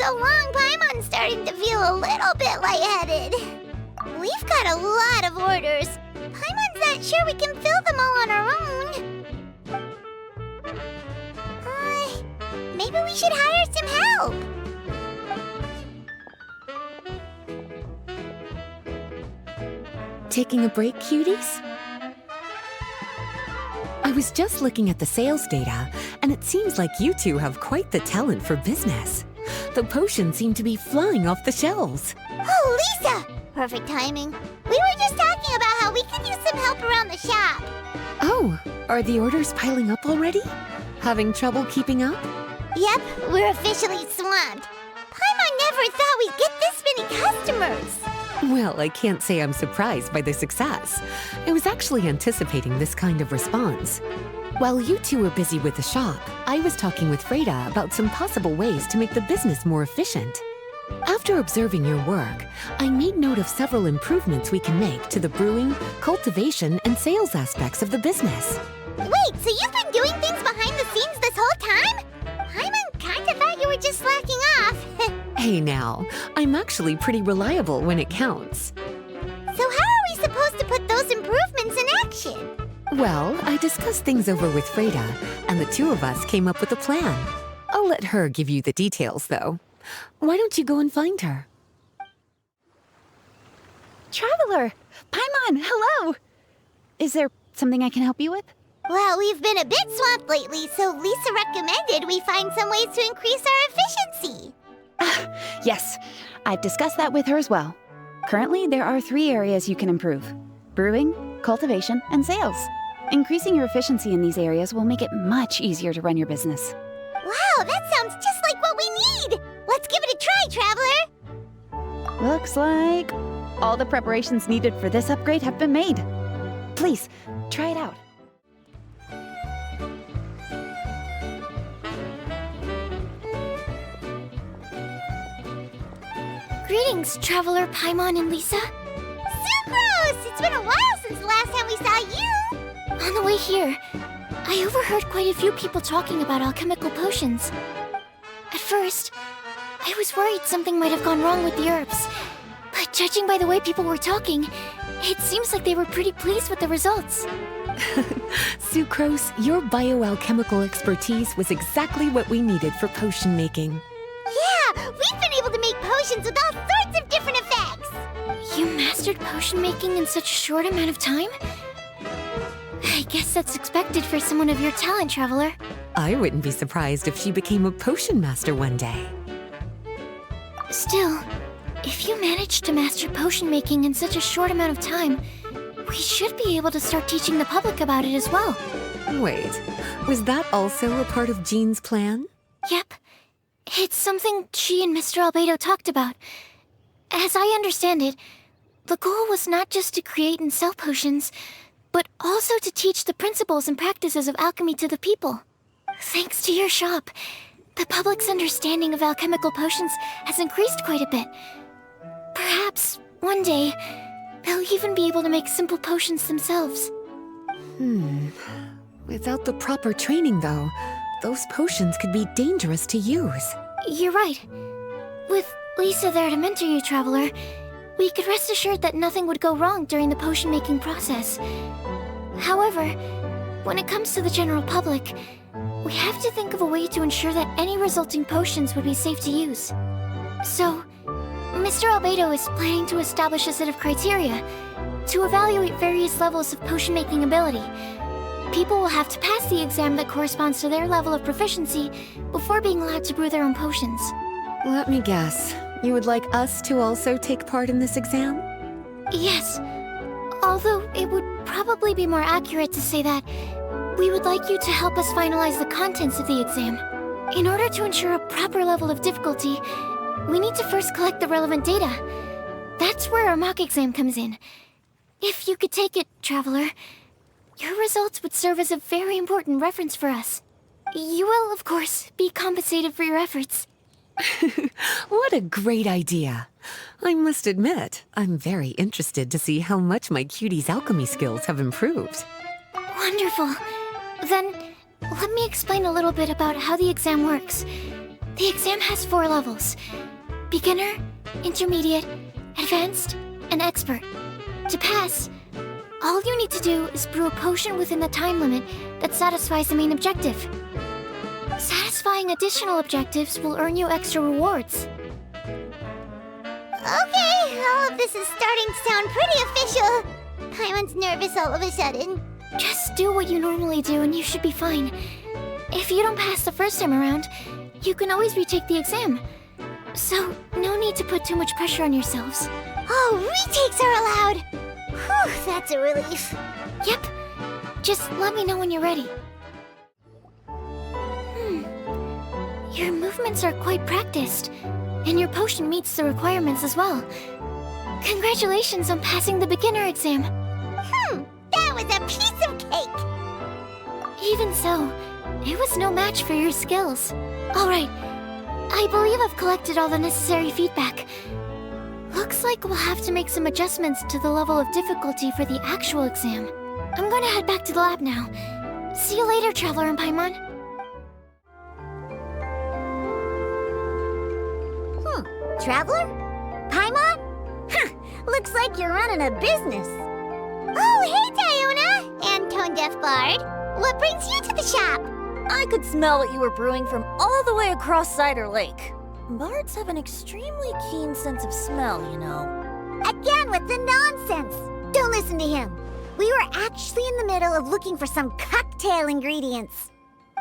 so long, Paimon's starting to feel a little bit lightheaded. We've got a lot of orders. Paimon's not sure we can fill them all on our own. Maybe we should hire some help. Taking a break, cuties? I was just looking at the sales data, and it seems like you two have quite the talent for business. The potions seem to be flying off the shelves. Oh, Lisa! Perfect timing. We were just talking about how we could use some help around the shop. Oh, are the orders piling up already? Having trouble keeping up? Yep, we're officially swamped. Paimon never thought we'd get this many customers. Well, I can't say I'm surprised by the success. I was actually anticipating this kind of response. While you two were busy with the shop, I was talking with Freda about some possible ways to make the business more efficient. After observing your work, I made note of several improvements we can make to the brewing, cultivation, and sales aspects of the business. Wait, so you've been doing things behind the scenes this whole time? Paimon kinda thought you were just slacking off. Hey now, I'm actually pretty reliable when it counts. So how are we supposed to put those improvements in action? Well, I discussed things over with Freda, and the two of us came up with a plan. I'll let her give you the details, though. Why don't you go and find her? Traveler! Paimon, hello! Is there something I can help you with? Well, we've been a bit swamped lately, so Lisa recommended we find some ways to increase our efficiency. Yes, I've discussed that with her as well. Currently, there are 3 areas you can improve: brewing, cultivation, and sales. Increasing your efficiency in these areas will make it much easier to run your business. Wow, that sounds just like what we need! Let's give it a try, Traveler! Looks like all the preparations needed for this upgrade have been made. Please, try it out. Greetings, Traveler, Paimon, and Lisa. Sucrose! It's been a while since the last time we saw you! On the way here, I overheard quite a few people talking about alchemical potions. At first, I was worried something might have gone wrong with the herbs. But judging by the way people were talking, it seems like they were pretty pleased with the results. Sucrose, your bioalchemical expertise was exactly what we needed for potion making. Yeah, we've been able to make potions with all sorts of different effects! You mastered potion making in such a short amount of time? I guess that's expected for someone of your talent, Traveler. I wouldn't be surprised if she became a potion master one day. Still, if you managed to master potion making in such a short amount of time, we should be able to start teaching the public about it as well. Wait, was that also a part of Jean's plan? Yep. It's something she and Mr. Albedo talked about. As I understand it, the goal was not just to create and sell potions, but also to teach the principles and practices of alchemy to the people. Thanks to your shop, the public's understanding of alchemical potions has increased quite a bit. Perhaps, one day, they'll even be able to make simple potions themselves. Without the proper training, though, those potions could be dangerous to use. You're right. With Lisa there to mentor you, Traveler, we could rest assured that nothing would go wrong during the potion-making process. However, when it comes to the general public, we have to think of a way to ensure that any resulting potions would be safe to use. So, Mr. Albedo is planning to establish a set of criteria to evaluate various levels of potion-making ability. People will have to pass the exam that corresponds to their level of proficiency before being allowed to brew their own potions. Let me guess. You would like us to also take part in this exam? Yes. Although it would probably be more accurate to say that we would like you to help us finalize the contents of the exam. In order to ensure a proper level of difficulty, we need to first collect the relevant data. That's where our mock exam comes in. If you could take it, Traveler, your results would serve as a very important reference for us. You will, of course, be compensated for your efforts. What a great idea. I must admit, I'm very interested to see how much my cutie's alchemy skills have improved. Wonderful. Then, let me explain a little bit about how the exam works. The exam has 4 levels: beginner, intermediate, advanced, and expert. To pass, all you need to do is brew a potion within the time limit that satisfies the main objective. Satisfying additional objectives will earn you extra rewards. Okay, all of this is starting to sound pretty official. Paimon's nervous all of a sudden. Just do what you normally do and you should be fine. If you don't pass the first time around, you can always retake the exam. So, no need to put too much pressure on yourselves. Oh, retakes are allowed! Whew, that's a relief. Yep. Just let me know when you're ready. Your movements are quite practiced, and your potion meets the requirements as well. Congratulations on passing the beginner exam. That was a piece of cake! Even so, it was no match for your skills. Alright, I believe I've collected all the necessary feedback. Looks like we'll have to make some adjustments to the level of difficulty for the actual exam. I'm gonna head back to the lab now. See you later, Traveler and Paimon. Traveler? Paimon? Looks like you're running a business. Oh, hey, Diona! And Tone Deaf Bard. What brings you to the shop? I could smell what you were brewing from all the way across Cider Lake. Bards have an extremely keen sense of smell, you know. Again with the nonsense. Don't listen to him. We were actually in the middle of looking for some cocktail ingredients.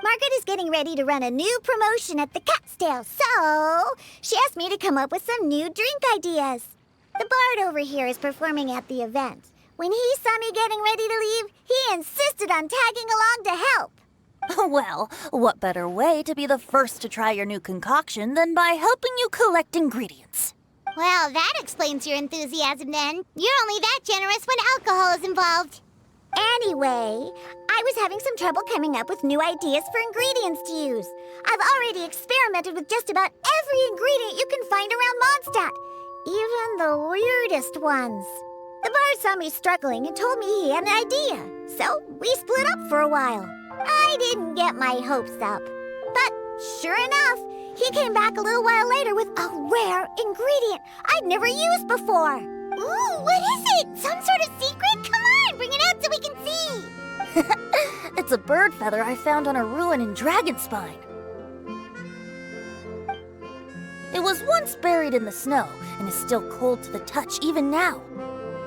Margaret is getting ready to run a new promotion at the Catstail, so she asked me to come up with some new drink ideas. The bard over here is performing at the event. When he saw me getting ready to leave, he insisted on tagging along to help. Well, what better way to be the first to try your new concoction than by helping you collect ingredients? Well, that explains your enthusiasm then. You're only that generous when alcohol is involved. Anyway, I was having some trouble coming up with new ideas for ingredients to use. I've already experimented with just about every ingredient you can find around Mondstadt, even the weirdest ones. The bard saw me struggling and told me he had an idea, so we split up for a while. I didn't get my hopes up, but sure enough, he came back a little while later with a rare ingredient I'd never used before. Ooh, what is it? Some sort of secret? Come on, bring it out so we can see. It's a bird feather I found on a ruin in Dragonspine. It was once buried in the snow and is still cold to the touch even now.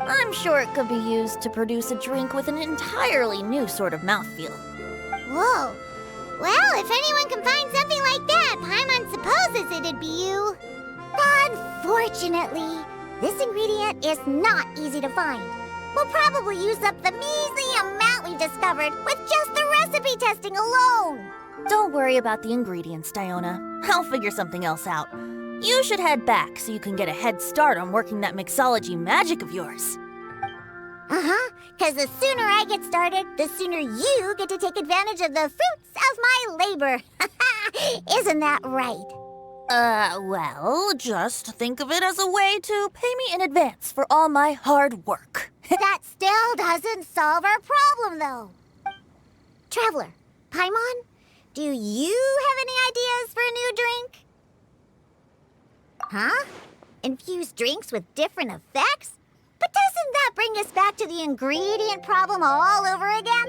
I'm sure it could be used to produce a drink with an entirely new sort of mouthfeel. Whoa. Well, if anyone can find something like that, Paimon supposes it'd be you. Unfortunately, this ingredient is not easy to find. We'll probably use up the measly amount we've discovered with just the recipe testing alone. Don't worry about the ingredients, Diona. I'll figure something else out. You should head back so you can get a head start on working that mixology magic of yours. Because the sooner I get started, the sooner you get to take advantage of the fruits of my labor. Isn't that right? Well, just think of it as a way to pay me in advance for all my hard work. That still doesn't solve our problem, though. Traveler, Paimon, do you have any ideas for a new drink? Huh? Infused drinks with different effects? But doesn't that bring us back to the ingredient problem all over again?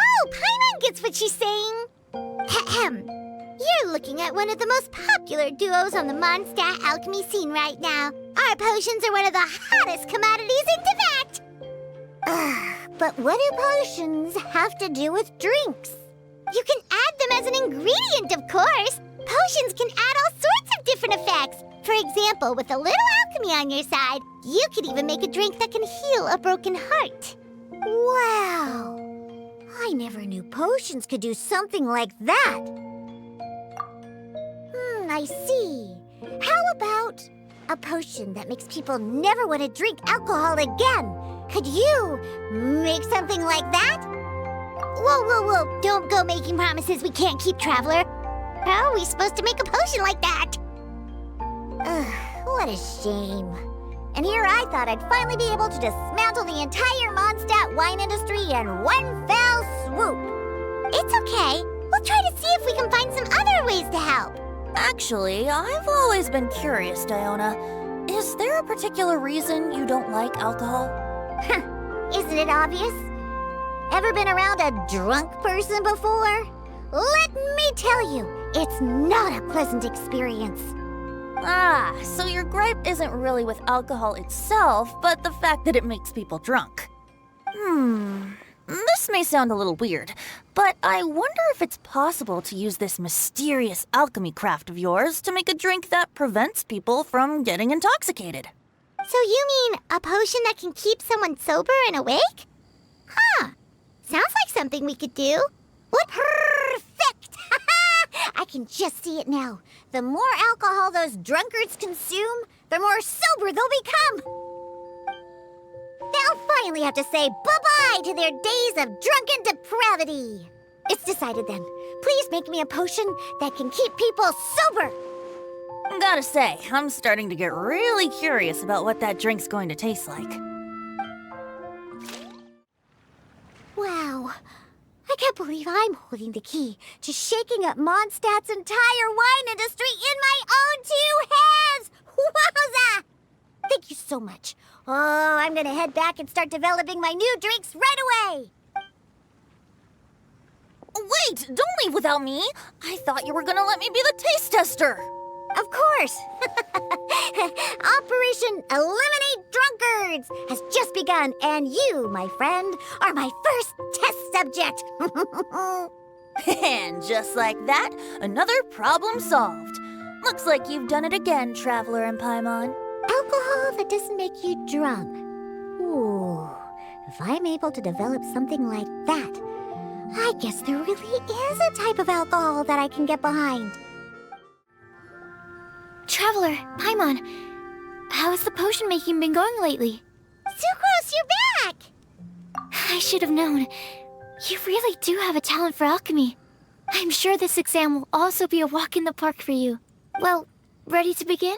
Oh, Paimon gets what she's saying. Ahem. You're looking at one of the most popular duos on the Mondstadt alchemy scene right now. Our potions are one of the hottest commodities in Tibet. But what do potions have to do with drinks? You can add them as an ingredient, of course. Potions can add all sorts of different effects. For example, with a little alchemy on your side, you could even make a drink that can heal a broken heart. Wow! I never knew potions could do something like that. I see. How about a potion that makes people never want to drink alcohol again? Could you make something like that? Whoa. Don't go making promises we can't keep, Traveler. How are we supposed to make a potion like that? What a shame. And here I thought I'd finally be able to dismantle the entire Mondstadt wine industry in one fell swoop. It's okay. We'll try if we can find some other ways to help. Actually, I've always been curious, Diona. Is there a particular reason you don't like alcohol? Isn't it obvious? Ever been around a drunk person before? Let me tell you, it's not a pleasant experience. Ah, so your gripe isn't really with alcohol itself, but the fact that it makes people drunk. This may sound a little weird, but I wonder if it's possible to use this mysterious alchemy craft of yours to make a drink that prevents people from getting intoxicated. So you mean a potion that can keep someone sober and awake? Huh. Sounds like something we could do. What? Perfect! I can just see it now. The more alcohol those drunkards consume, the more sober they'll become. They'll finally have to say bye-bye to their days of drunken depravity. It's decided then. Please make me a potion that can keep people sober. Gotta say, I'm starting to get really curious about what that drink's going to taste like. Wow. I can't believe I'm holding the key to shaking up Mondstadt's entire wine industry in my own two hands! Wowza! Thank you so much. Oh, I'm gonna head back and start developing my new drinks right away! Wait, don't leave without me! I thought you were gonna let me be the taste tester! Of course! Operation Eliminate Drunkards has just begun, and you, my friend, are my first test subject! And just like that, another problem solved. Looks like you've done it again, Traveler and Paimon. Alcohol that doesn't make you drunk. Ooh, if I'm able to develop something like that, I guess there really is a type of alcohol that I can get behind. Traveler, Paimon, how has the potion making been going lately? Sucrose, you're back! I should have known. You really do have a talent for alchemy. I'm sure this exam will also be a walk in the park for you. Well, ready to begin?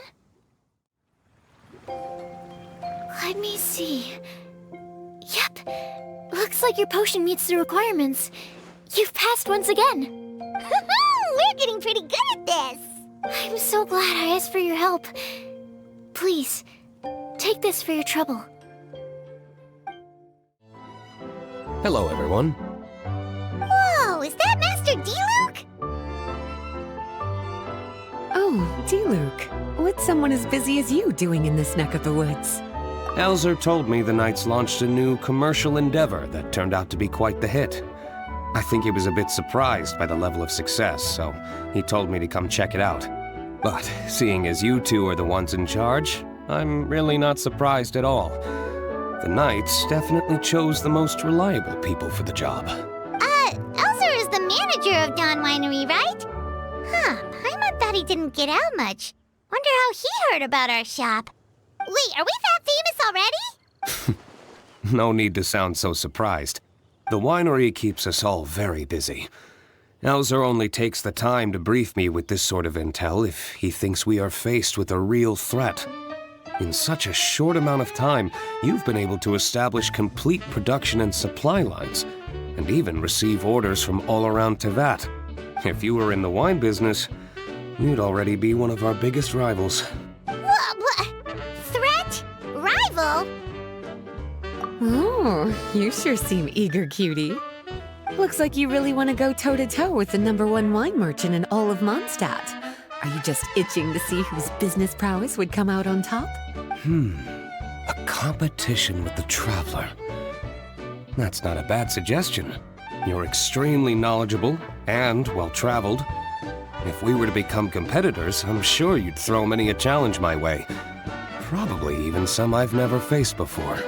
Let me see. Yep, looks like your potion meets the requirements. You've passed once again. We're getting pretty good at this! I'm so glad I asked for your help. Please, take this for your trouble. Hello, everyone. Whoa, is that Master D-Luke? Oh, D-Luke, what's someone as busy as you doing in this neck of the woods? Elzer told me the Knights launched a new commercial endeavor that turned out to be quite the hit. I think he was a bit surprised by the level of success, so he told me to come check it out. But seeing as you two are the ones in charge, I'm really not surprised at all. The Knights definitely chose the most reliable people for the job. Elzer is the manager of Dawn Winery, right? Huh, Paimon thought he didn't get out much. Wonder how he heard about our shop. Wait, are we that famous already? No need to sound so surprised. The winery keeps us all very busy. Elzer only takes the time to brief me with this sort of intel if he thinks we are faced with a real threat. In such a short amount of time, you've been able to establish complete production and supply lines, and even receive orders from all around Tevat. If you were in the wine business, you'd already be one of our biggest rivals. What? Threat? Rival? Oh, you sure seem eager, cutie. Looks like you really want to go toe-to-toe with the #1 wine merchant in all of Mondstadt. Are you just itching to see whose business prowess would come out on top? A competition with the Traveler. That's not a bad suggestion. You're extremely knowledgeable and well-traveled. If we were to become competitors, I'm sure you'd throw many a challenge my way. Probably even some I've never faced before.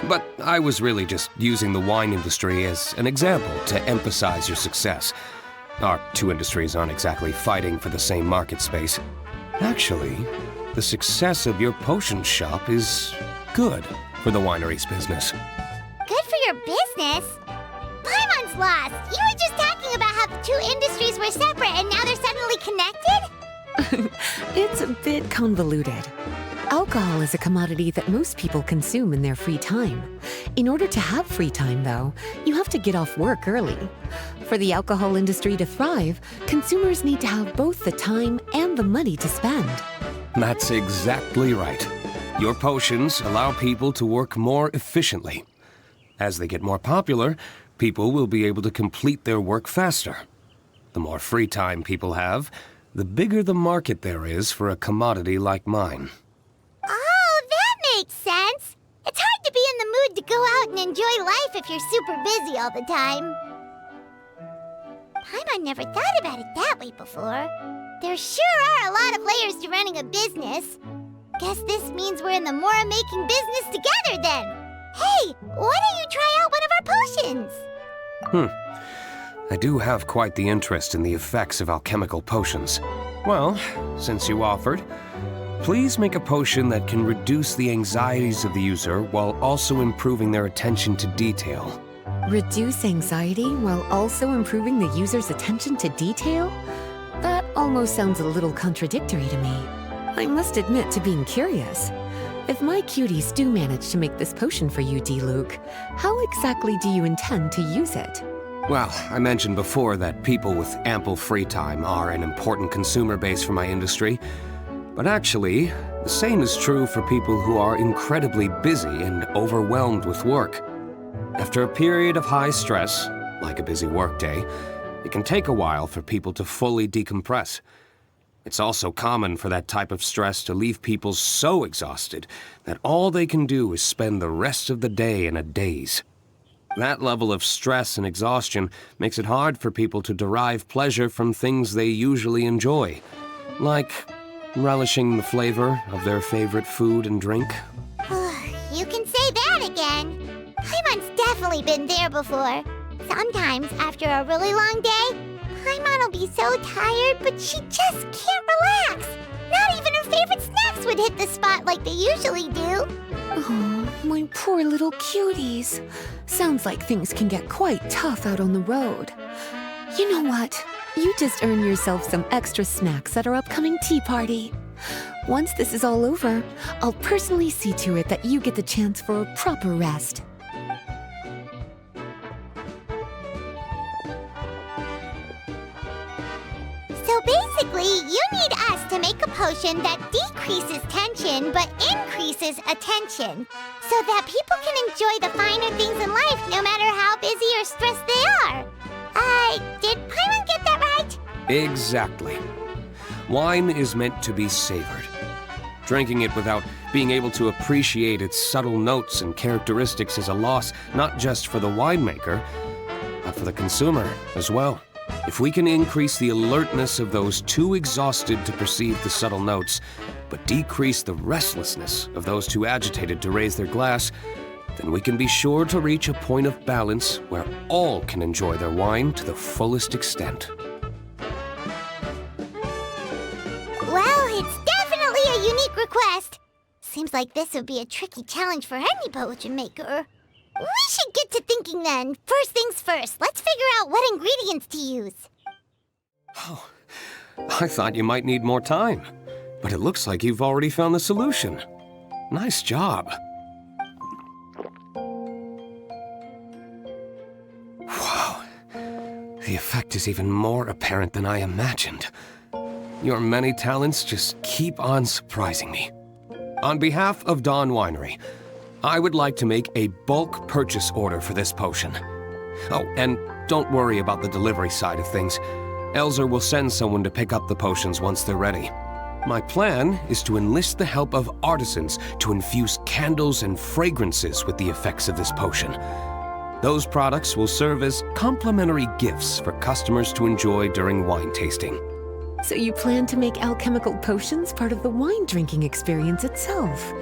But I was really just using the wine industry as an example to emphasize your success. Our two industries aren't exactly fighting for the same market space. Actually, the success of your potion shop is good for the winery's business. Good for your business? Paimon's lost! You were just talking about how the two industries were separate and now they're suddenly connected? It's a bit convoluted. Alcohol is a commodity that most people consume in their free time. In order to have free time, though, you have to get off work early. For the alcohol industry to thrive, consumers need to have both the time and the money to spend. That's exactly right. Your potions allow people to work more efficiently. As they get more popular, people will be able to complete their work faster. The more free time people have, the bigger the market there is for a commodity like mine. Oh, that makes sense. It's hard to be in the mood to go out and enjoy life if you're super busy all the time. Paimon never thought about it that way before. There sure are a lot of layers to running a business. Guess this means we're in the Mora-making business together then. Hey, why don't you try out one of our potions? I do have quite the interest in the effects of alchemical potions. Well, since you offered, please make a potion that can reduce the anxieties of the user while also improving their attention to detail. Reduce anxiety while also improving the user's attention to detail? That almost sounds a little contradictory to me. I must admit to being curious. If my cuties do manage to make this potion for you, D-Luke, how exactly do you intend to use it? Well, I mentioned before that people with ample free time are an important consumer base for my industry. But actually, the same is true for people who are incredibly busy and overwhelmed with work. After a period of high stress, like a busy workday, it can take a while for people to fully decompress. It's also common for that type of stress to leave people so exhausted that all they can do is spend the rest of the day in a daze. That level of stress and exhaustion makes it hard for people to derive pleasure from things they usually enjoy, like relishing the flavor of their favorite food and drink. You can say that again. Paimon's definitely been there before. Sometimes, after a really long day, Paimon will be so tired, but she just can't relax. Not even her favorite snacks would hit the spot like they usually do. Oh, my poor little cuties. Sounds like things can get quite tough out on the road. You know what? You just earn yourself some extra snacks at our upcoming tea party. Once this is all over, I'll personally see to it that you get the chance for a proper rest. So basically, you need us to make a potion that decreases tension but increases attention, so that people can enjoy the finer things in life no matter how busy or stressed they are. Did Paimon get that right? Exactly. Wine is meant to be savored. Drinking it without being able to appreciate its subtle notes and characteristics is a loss not just for the winemaker, but for the consumer as well. If we can increase the alertness of those too exhausted to perceive the subtle notes, but decrease the restlessness of those too agitated to raise their glass, then we can be sure to reach a point of balance where all can enjoy their wine to the fullest extent. Well, it's definitely a unique request. Seems like this would be a tricky challenge for any potion maker. We should get to thinking then. First things first, let's figure out what ingredients to use. Oh, I thought you might need more time, but it looks like you've already found the solution. Nice job. Wow, the effect is even more apparent than I imagined. Your many talents just keep on surprising me. On behalf of Dawn Winery, I would like to make a bulk purchase order for this potion. Oh, and don't worry about the delivery side of things. Elzer will send someone to pick up the potions once they're ready. My plan is to enlist the help of artisans to infuse candles and fragrances with the effects of this potion. Those products will serve as complimentary gifts for customers to enjoy during wine tasting. So you plan to make alchemical potions part of the wine drinking experience itself.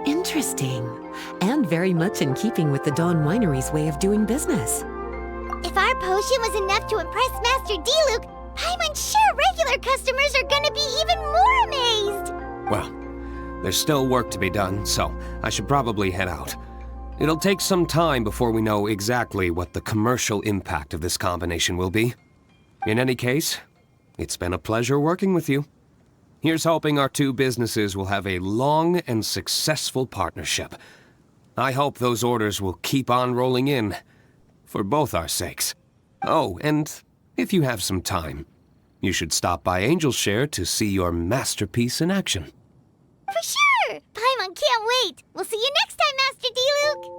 Interesting. And very much in keeping with the Dawn Winery's way of doing business. If our potion was enough to impress Master D-Luke, Paimon's sure regular customers are gonna be even more amazed! Well, there's still work to be done, so I should probably head out. It'll take some time before we know exactly what the commercial impact of this combination will be. In any case, it's been a pleasure working with you. Here's hoping our two businesses will have a long and successful partnership. I hope those orders will keep on rolling in, for both our sakes. Oh, and if you have some time, you should stop by Angel's Share to see your masterpiece in action. For sure! Paimon can't wait! We'll see you next time, Master D. Luke!